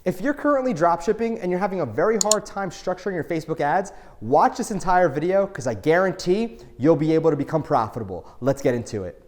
If you're currently dropshipping and you're having a very hard time structuring your Facebook ads, watch this entire video because I guarantee you'll be able to become profitable. Let's get into it.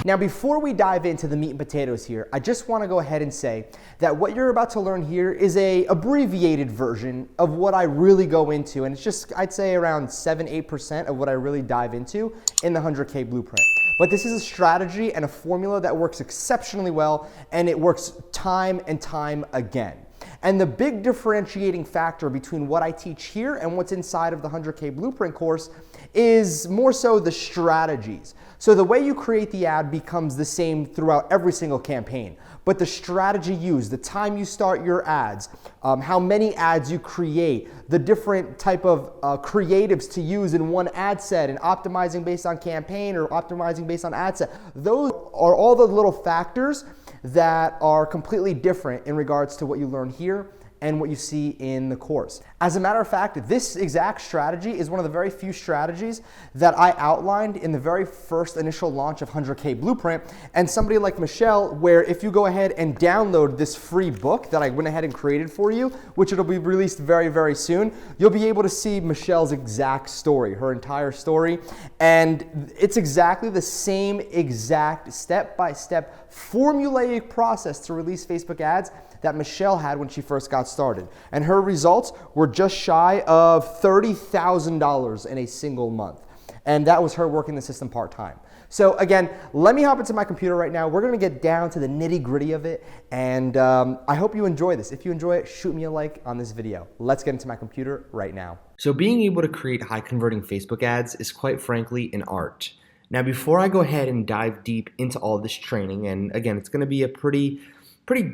Now, before we dive into the meat and potatoes here, I just want to go ahead and say that what you're about to learn here is a abbreviated version of what I really go into, and it's just, I'd say around 7-8% of what I really dive into in the 100K blueprint. But this is a strategy and a formula that works exceptionally well, and it works time and time again. And the big differentiating factor between what I teach here and what's inside of the 100K Blueprint course is more so the strategies. So the way you create the ad becomes the same throughout every single campaign, but the strategy used, the time you start your ads, how many ads you create, the different type of creatives to use in one ad set, and optimizing based on campaign or optimizing based on ad set, those are all the little factors that are completely different in regards to what you learn here and what you see in the course. As a matter of fact, this exact strategy is one of the very few strategies that I outlined in the very first initial launch of 100K Blueprint. And somebody like Michelle, where if you go ahead and download this free book that I went ahead and created for you, which it'll be released very, very soon, you'll be able to see Michelle's exact story, her entire story. And it's exactly the same exact step-by-step formulaic process to release Facebook ads that Michelle had when she first got started. And her results were just shy of $30,000 in a single month. And that was her working the system part-time. So again, let me hop into my computer right now. We're gonna get down to the nitty-gritty of it. And I hope you enjoy this. If you enjoy it, shoot me a like on this video. Let's get into my computer right now. So being able to create high-converting Facebook ads is quite frankly an art. Now, before I go ahead and dive deep into all this training, and again, it's gonna be a pretty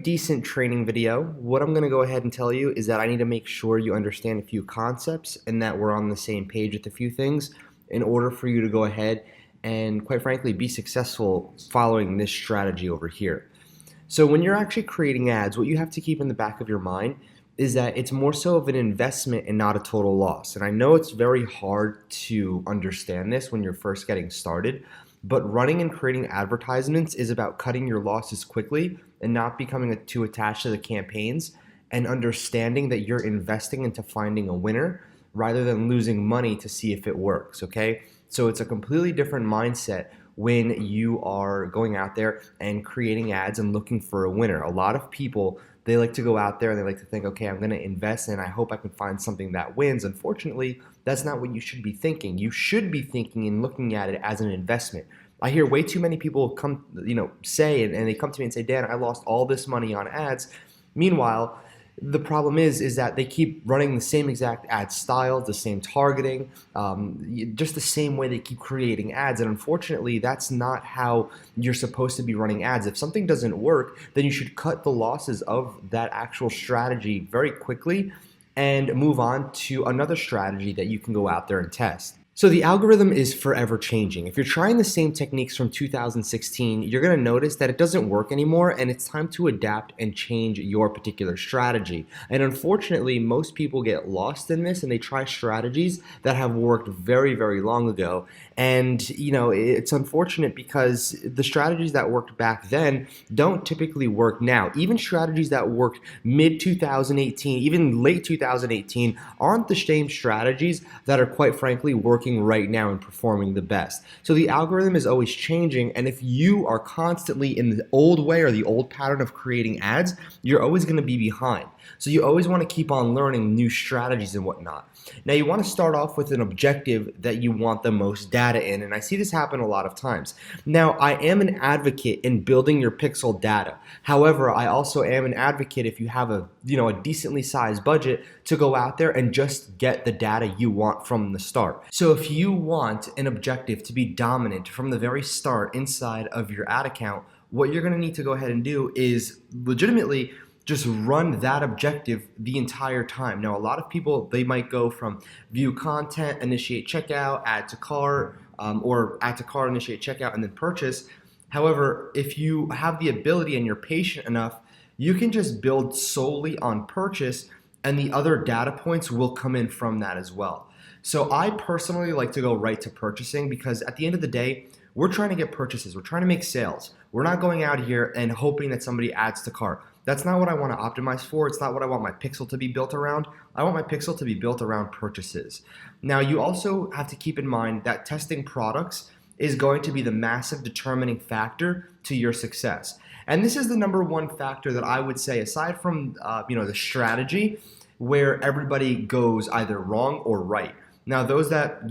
decent training video. What I'm gonna go ahead and tell you is that I need to make sure you understand a few concepts and that we're on the same page with a few things in order for you to go ahead and, quite frankly, be successful following this strategy over here. So when you're actually creating ads, what you have to keep in the back of your mind is that it's more so of an investment and not a total loss. And I know it's very hard to understand this when you're first getting started, but running and creating advertisements is about cutting your losses quickly and not becoming too attached to the campaigns, and understanding that you're investing into finding a winner rather than losing money to see if it works, okay? So it's a completely different mindset when you are going out there and creating ads and looking for a winner. A lot of people, they like to go out there and they like to think, okay, I'm going to invest and I hope I can find something that wins. Unfortunately, that's not what you should be thinking. You should be thinking and looking at it as an investment. I hear way too many people come, say, and they come to me and say, Dan, I lost all this money on ads. Meanwhile, the problem is that they keep running the same exact ad styles, the same targeting, just the same way they keep creating ads. And unfortunately, that's not how you're supposed to be running ads. If something doesn't work, then you should cut the losses of that actual strategy very quickly and move on to another strategy that you can go out there and test. So the algorithm is forever changing. If you're trying the same techniques from 2016, you're going to notice that it doesn't work anymore, and it's time to adapt and change your particular strategy. And unfortunately, most people get lost in this and they try strategies that have worked very, very long ago. And it's unfortunate because the strategies that worked back then don't typically work now. Even strategies that worked mid-2018, even late 2018, aren't the same strategies that are, quite frankly, working right now and performing the best. So the algorithm is always changing, and if you are constantly in the old way or the old pattern of creating ads, you're always going to be behind. So you always want to keep on learning new strategies and whatnot. Now you want to start off with an objective that you want the most data in, and I see this happen a lot of times. Now I am an advocate in building your pixel data. However, I also am an advocate if you have a decently sized budget to go out there and just get the data you want from the start. So if you want an objective to be dominant from the very start inside of your ad account, what you're going to need to go ahead and do is legitimately just run that objective the entire time. Now, a lot of people, they might go from view content, initiate checkout, add to cart, or add to cart, initiate checkout, and then purchase. However, if you have the ability and you're patient enough, You can just build solely on purchase, and the other data points will come in from that as well. So I personally like to go right to purchasing, because at the end of the day, we're trying to get purchases. We're trying to make sales. We're not going out here and hoping that somebody adds to cart. That's not what I want to optimize for. It's not what I want my pixel to be built around. I want my pixel to be built around purchases. Now, you also have to keep in mind that testing products is going to be the massive determining factor to your success. And this is the number one factor that I would say, aside from the strategy, where everybody goes either wrong or right. Now, those that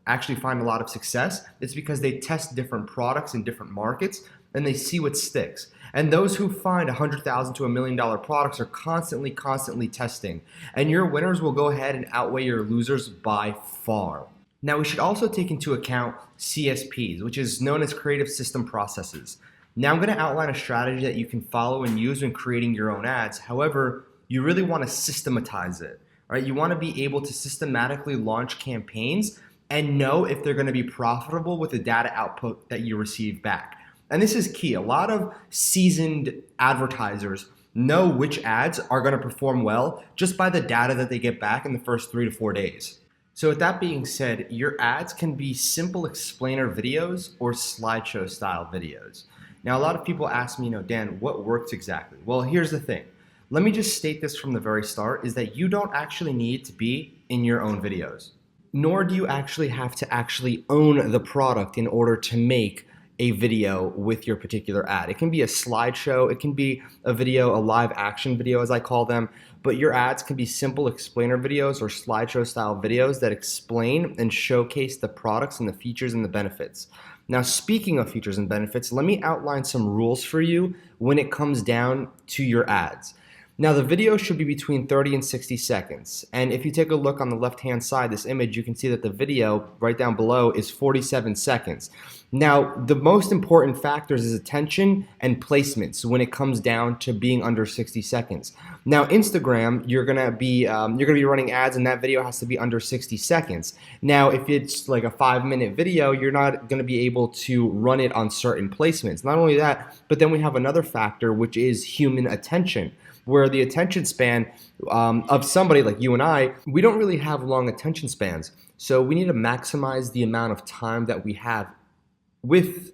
actually find a lot of success, it's because they test different products in different markets and they see what sticks. And those who find $100,000 to $1 million products are constantly testing. And your winners will go ahead and outweigh your losers by far. Now, we should also take into account CSPs, which is known as creative system processes. Now, I'm going to outline a strategy that you can follow and use when creating your own ads. However, you really want to systematize it. Right? You want to be able to systematically launch campaigns and know if they're going to be profitable with the data output that you receive back. And this is key. A lot of seasoned advertisers know which ads are going to perform well just by the data that they get back in the first 3 to 4 days. So with that being said, your ads can be simple explainer videos or slideshow style videos. Now, a lot of people ask me, Dan, what works exactly? Well, here's the thing. Let me just state this from the very start, is that you don't actually need to be in your own videos, nor do you actually have to actually own the product in order to make a video with your particular ad. It can be a slideshow, it can be a video, a live action video as I call them, but your ads can be simple explainer videos or slideshow style videos that explain and showcase the products and the features and the benefits. Now, speaking of features and benefits, let me outline some rules for you when it comes down to your ads. Now, the video should be between 30 and 60 seconds. And if you take a look on the left-hand side, this image, you can see that the video right down below is 47 seconds. Now, the most important factors is attention and placements when it comes down to being under 60 seconds. Now, Instagram, you're gonna be running ads, and that video has to be under 60 seconds. Now, if it's like a 5-minute video, you're not gonna be able to run it on certain placements. Not only that, but then we have another factor, which is human attention, where the attention span of somebody like you and I, we don't really have long attention spans. So we need to maximize the amount of time that we have with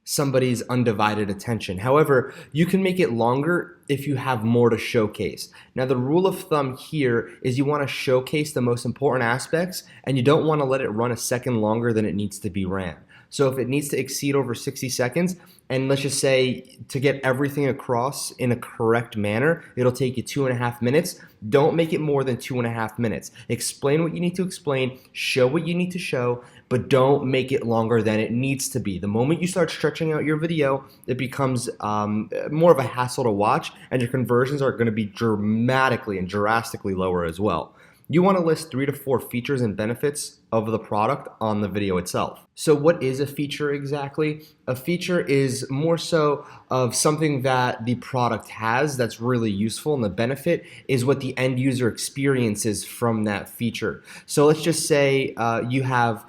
somebody's undivided attention. However, you can make it longer if you have more to showcase. Now, the rule of thumb here is you want to showcase the most important aspects, and you don't want to let it run a second longer than it needs to be ran. So if it needs to exceed over 60 seconds, and let's just say to get everything across in a correct manner, it'll take you 2.5 minutes. Don't make it more than 2.5 minutes. Explain what you need to explain, show what you need to show, but don't make it longer than it needs to be. The moment you start stretching out your video, it becomes more of a hassle to watch, and your conversions are going to be dramatically and drastically lower as well. You want to list 3 to 4 features and benefits of the product on the video itself. So what is a feature exactly? A feature is more so of something that the product has that's really useful, and the benefit is what the end user experiences from that feature. So let's just say you have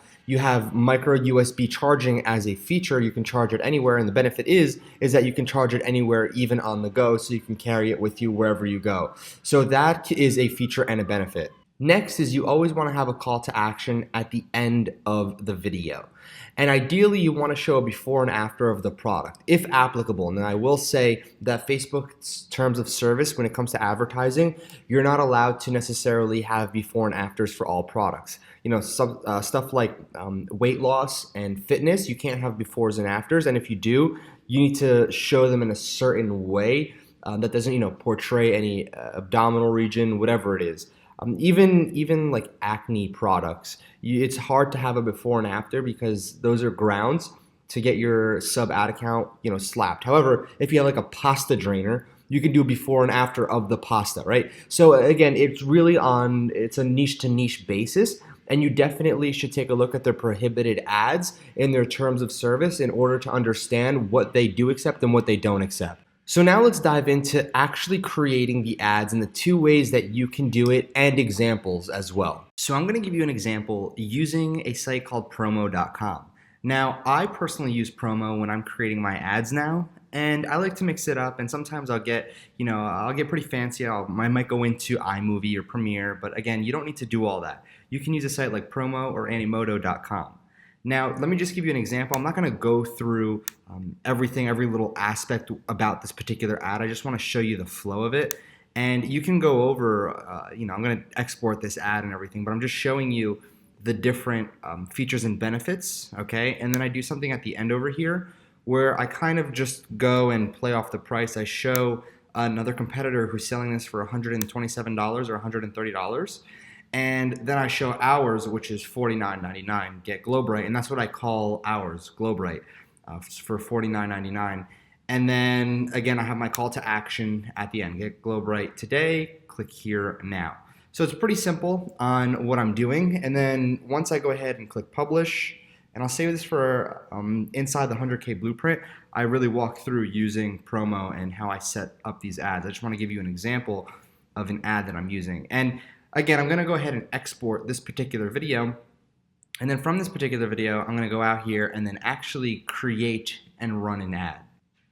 micro USB charging as a feature. You can charge it anywhere, and the benefit is that you can charge it anywhere, even on the go, so you can carry it with you wherever you go. So that is a feature and a benefit. Next is you always want to have a call to action at the end of the video. And ideally, you want to show a before and after of the product, if applicable. And I will say that Facebook's terms of service, when it comes to advertising, you're not allowed to necessarily have before and afters for all products. Stuff like weight loss and fitness, you can't have befores and afters. And if you do, you need to show them in a certain way that doesn't, portray any abdominal region, whatever it is. Even like acne products, it's hard to have a before and after because those are grounds to get your sub ad account, slapped. However, if you have like a pasta drainer, you can do before and after of the pasta, right? So again, it's a niche to niche basis, and you definitely should take a look at their prohibited ads in their terms of service in order to understand what they do accept and what they don't accept. So now let's dive into actually creating the ads and the 2 ways that you can do it, and examples as well. So I'm going to give you an example using a site called promo.com. Now, I personally use Promo when I'm creating my ads now, And I like to mix it up, and sometimes I'll get, I'll get pretty fancy. I might go into iMovie or Premiere, but again, you don't need to do all that. You can use a site like Promo or Animoto.com. Now, let me just give you an example. I'm not going to go through everything, every little aspect about this particular ad. I just want to show you the flow of it. And you can go over, I'm going to export this ad and everything, but I'm just showing you the different features and benefits, okay? And then I do something at the end over here where I kind of just go and play off the price. I show another competitor who's selling this for $127 or $130. And then I show ours, which is $49.99, get Globright, and that's what I call ours, Globright, for $49.99. And then again, I have my call to action at the end, get Globright today, click here now. So it's pretty simple on what I'm doing. And then once I go ahead and click publish, and I'll save this for inside the 100K blueprint, I really walk through using promo and how I set up these ads. I just want to give you an example of an ad that I'm using. And again, I'm going to go ahead and export this particular video. And then from this particular video, I'm going to go out here and then actually create and run an ad.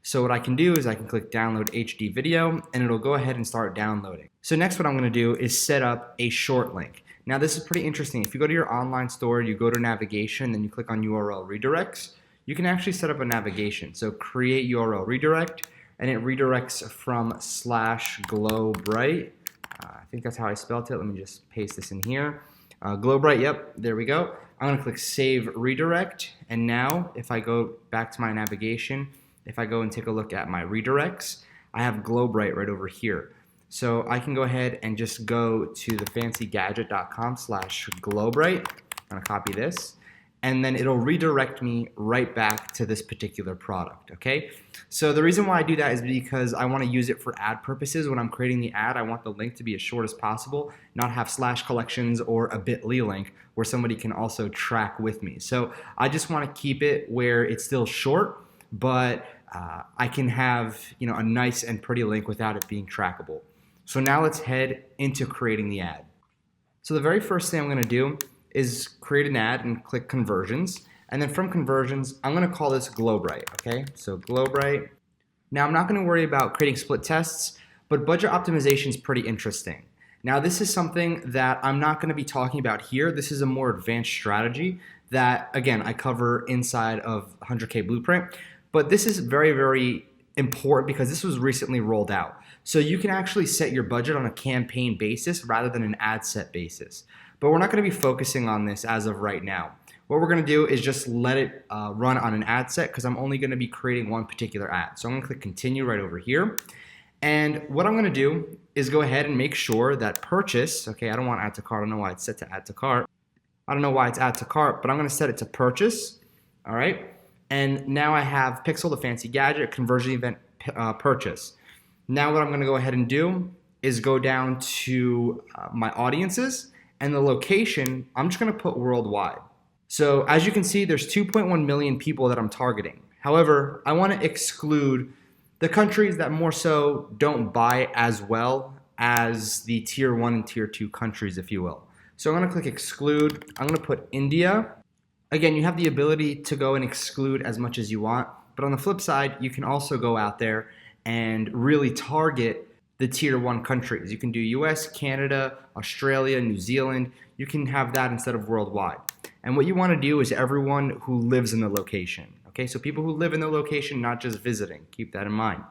So what I can do is I can click download HD video and it'll go ahead and start downloading. So next what I'm going to do is set up a short link. Now this is pretty interesting. If you go to your online store, you go to navigation, then you click on URL redirects, you can actually set up a navigation. So create URL redirect, and it redirects from /Globright. I think that's how I spelled it. Let me just paste this in here. Globright, yep, there we go. I'm going to click save redirect, and now if I go back to my navigation, if I go and take a look at my redirects, I have Globright right over here. So I can go ahead and just go to the fancygadget.com/Globright. I'm going to copy this, and then it'll redirect me right back to this particular product, okay? So the reason why I do that is because I want to use it for ad purposes. When I'm creating the ad, I want the link to be as short as possible, not have /collections or a bit.ly link where somebody can also track with me. So I just want to keep it where it's still short, but I can have a nice and pretty link without it being trackable. So now let's head into creating the ad. So the very first thing I'm going to do is create an ad and click conversions. And then from conversions, I'm going to call this Globright, okay? So Globright. Now I'm not going to worry about creating split tests, but budget optimization is pretty interesting. Now this is something that I'm not going to be talking about here. This is a more advanced strategy that, again, I cover inside of 100K Blueprint. But this is very, very important because this was recently rolled out. So you can actually set your budget on a campaign basis rather than an ad set basis. But we're not going to be focusing on this as of right now. What we're going to do is just let it run on an ad set because I'm only going to be creating one particular ad. So I'm going to click continue right over here. And what I'm going to do is go ahead and make sure that purchase, okay, I don't want add to cart. I don't know why it's set to add to cart. I don't know why it's add to cart, but I'm going to set it to purchase, all right? And now I have Pixel, the fancy gadget, conversion event purchase. Now what I'm going to go ahead and do is go down to my audiences, and the location, I'm just going to put worldwide. So as you can see, there's 2.1 million people that I'm targeting. However, I want to exclude the countries that more so don't buy as well as the tier 1 and tier 2 countries, if you will. So I'm going to click exclude. I'm going to put India. Again, you have the ability to go and exclude as much as you want, but on the flip side, you can also go out there and really target the tier 1 countries. You can do US, Canada, Australia, New Zealand. You can have that instead of worldwide. And what you want to do is everyone who lives in the location. Okay, so people who live in the location, not just visiting. Keep that in mind.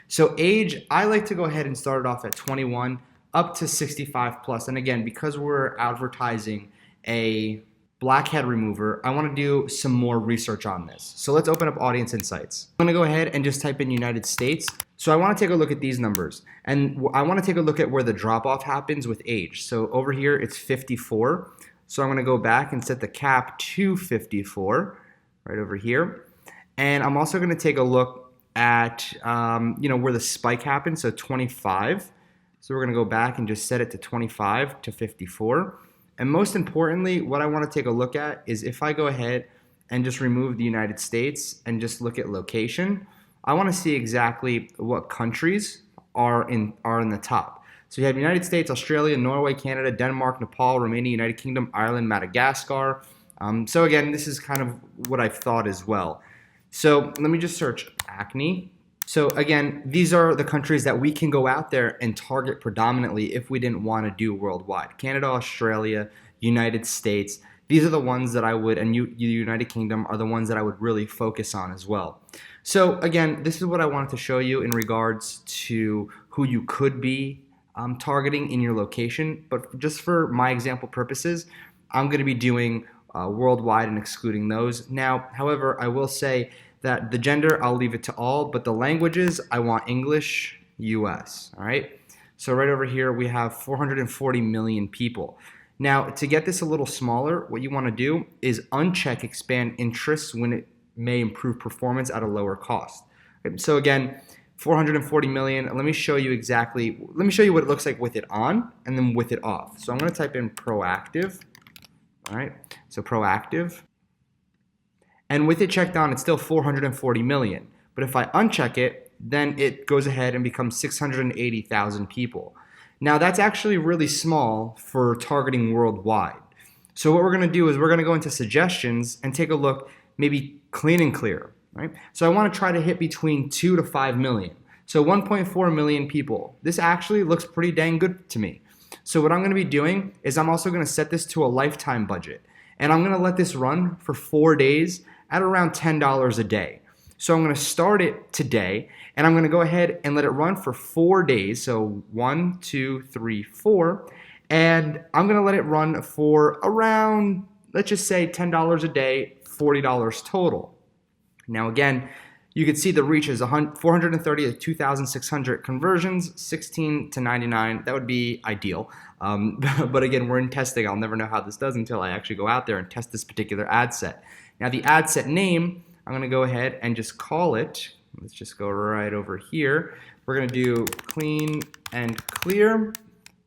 So age, I like to go ahead and start it off at 21 up to 65 plus. And again, because we're advertising a blackhead remover, I want to do some more research on this. So let's open up Audience Insights. I'm going to go ahead and just type in United States. So I want to take a look at these numbers. And I want to take a look at where the drop-off happens with age. So over here, it's 54. So I'm going to go back and set the cap to 54 right over here. And I'm also going to take a look at where the spike happens, so 25. So we're going to go back and just set it to 25 to 54. And most importantly, what I want to take a look at is if I go ahead and just remove the United States and just look at location, I want to see exactly what countries are in the top. So you have United States, Australia, Norway, Canada, Denmark, Nepal, Romania, United Kingdom, Ireland, Madagascar. So again, this is kind of what I've thought as well. So let me just search acne. So again, these are the countries that we can go out there and target predominantly if we didn't want to do worldwide. Canada, Australia, United States. These are the ones that I would, and the United Kingdom are the ones that I would really focus on as well. So again, this is what I wanted to show you in regards to who you could be targeting in your location. But just for my example purposes, I'm going to be doing worldwide and excluding those. Now, however, I will say that the gender, I'll leave it to all, but the languages, I want English, US, all right? So right over here, we have 440 million people. Now, to get this a little smaller, what you want to do is uncheck expand interests when it may improve performance at a lower cost. So again, 440 million, let me show you what it looks like with it on and then with it off. So I'm going to type in proactive, all right? So proactive. And with it checked on, it's still 440 million. But if I uncheck it, then it goes ahead and becomes 680,000 people. Now that's actually really small for targeting worldwide. So what we're going to do is we're going to go into suggestions and take a look, maybe clean and clear, right? So I want to try to hit between 2 to 5 million. So 1.4 million people. This actually looks pretty dang good to me. So what I'm going to be doing is I'm also going to set this to a lifetime budget. And I'm going to let this run for 4 days at around $10 a day. So I'm going to start it today, and I'm going to go ahead and let it run for 4 days. So 1, 2, 3, 4. And I'm going to let it run for around, let's just say $10 a day, $40 total. Now again, you can see the reach is 430 to 2,600 conversions, 16 to 99. That would be ideal. But again, we're in testing. I'll never know how this does until I actually go out there and test this particular ad set. Now the ad set name, I'm going to go ahead and just call it, let's just go right over here. We're going to do clean and clear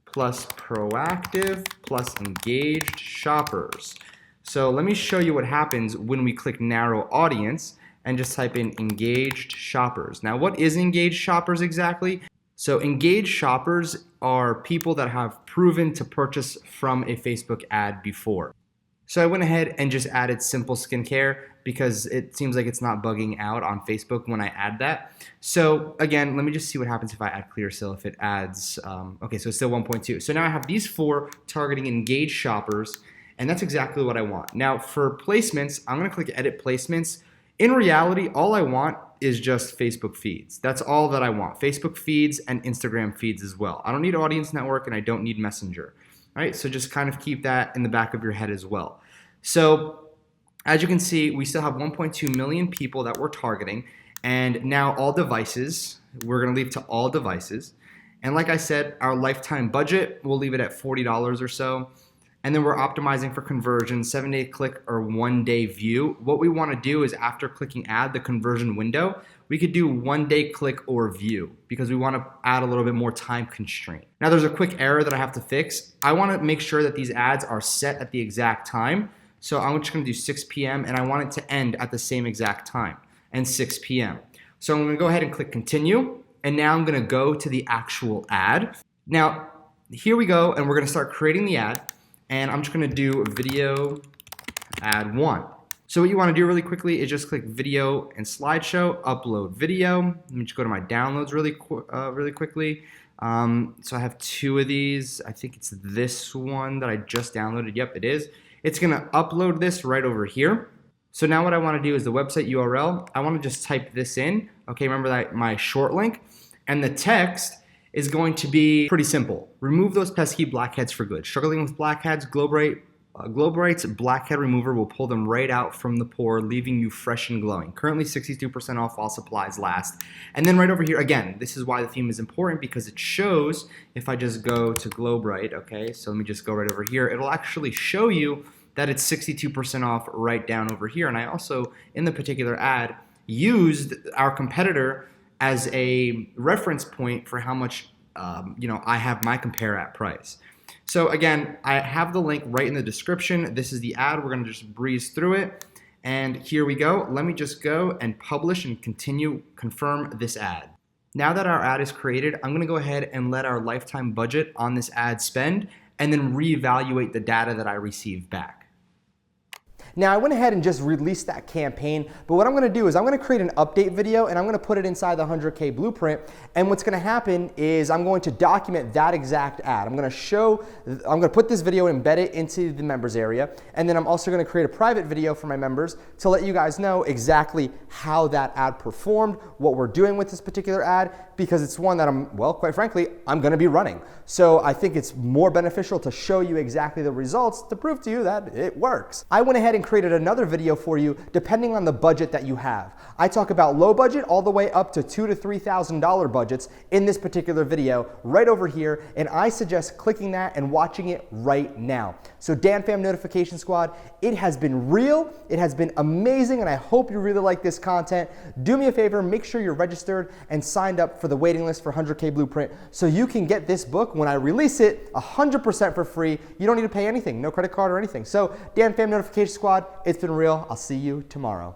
plus proactive plus engaged shoppers. So let me show you what happens when we click narrow audience and just type in engaged shoppers. Now what is engaged shoppers exactly? So engaged shoppers are people that have proven to purchase from a Facebook ad before. So I went ahead and just added simple skincare because it seems like it's not bugging out on Facebook when I add that. So again, let me just see what happens if I add Clearasil, if it adds, okay, so it's still 1.2. So now I have these 4 targeting engaged shoppers, and that's exactly what I want. Now for placements, I'm gonna click edit placements. In reality, all I want is just Facebook feeds. That's all that I want. Facebook feeds and Instagram feeds as well. I don't need Audience Network and I don't need Messenger. All right, so just kind of keep that in the back of your head as well. So as you can see, we still have 1.2 million people that we're targeting, and now all devices, we're gonna leave to all devices. And like I said, our lifetime budget, we'll leave it at $40 or so. And then we're optimizing for conversion, 7-day click or 1-day view. What we wanna do is after clicking add the conversion window, we could do 1-day click or view because we wanna add a little bit more time constraint. Now there's a quick error that I have to fix. I wanna make sure that these ads are set at the exact time. So I'm just gonna do 6 p.m. and I want it to end at the same exact time and 6 p.m. So I'm gonna go ahead and click continue. And now I'm gonna go to the actual ad. Now, here we go, and we're gonna start creating the ad. And I'm just gonna do video ad 1. So what you wanna do really quickly is just click video and slideshow, upload video. Let me just go to my downloads really quickly. So I have 2 of these. I think it's this one that I just downloaded. Yep, it is. It's gonna upload this right over here. So now what I wanna do is the website URL, I wanna just type this in. Okay, remember that my short link? And the text is going to be pretty simple. Remove those pesky blackheads for good. Struggling with blackheads, Globerite's blackhead remover will pull them right out from the pore, leaving you fresh and glowing. Currently 62% off while supplies last. And then right over here, again, this is why the theme is important because it shows, if I just go to Globerite, okay, so let me just go right over here, it'll actually show you that it's 62% off right down over here. And I also, in the particular ad, used our competitor as a reference point for how much I have my compare at price. So again, I have the link right in the description. This is the ad. We're gonna just breeze through it. And here we go. Let me just go and publish and confirm this ad. Now that our ad is created, I'm gonna go ahead and let our lifetime budget on this ad spend and then reevaluate the data that I received back. Now I went ahead and just released that campaign, but what I'm gonna do is I'm gonna create an update video and I'm gonna put it inside the 100K blueprint. And what's gonna happen is I'm going to document that exact ad. I'm gonna put this video, embed it into the members area, and then I'm also gonna create a private video for my members to let you guys know exactly how that ad performed, what we're doing with this particular ad, because it's one that quite frankly, I'm gonna be running. So I think it's more beneficial to show you exactly the results to prove to you that it works. I went ahead and created another video for you depending on the budget that you have. I talk about low budget all the way up to $2,000 to $3,000 budgets in this particular video right over here, and I suggest clicking that and watching it right now. So Dan Fam Notification Squad, it has been real, it has been amazing, and I hope you really like this content. Do me a favor, make sure you're registered and signed up for the waiting list for 100K Blueprint so you can get this book when I release it 100% for free. You don't need to pay anything, no credit card or anything. So Dan Fam Notification Squad, it's been real. I'll see you tomorrow.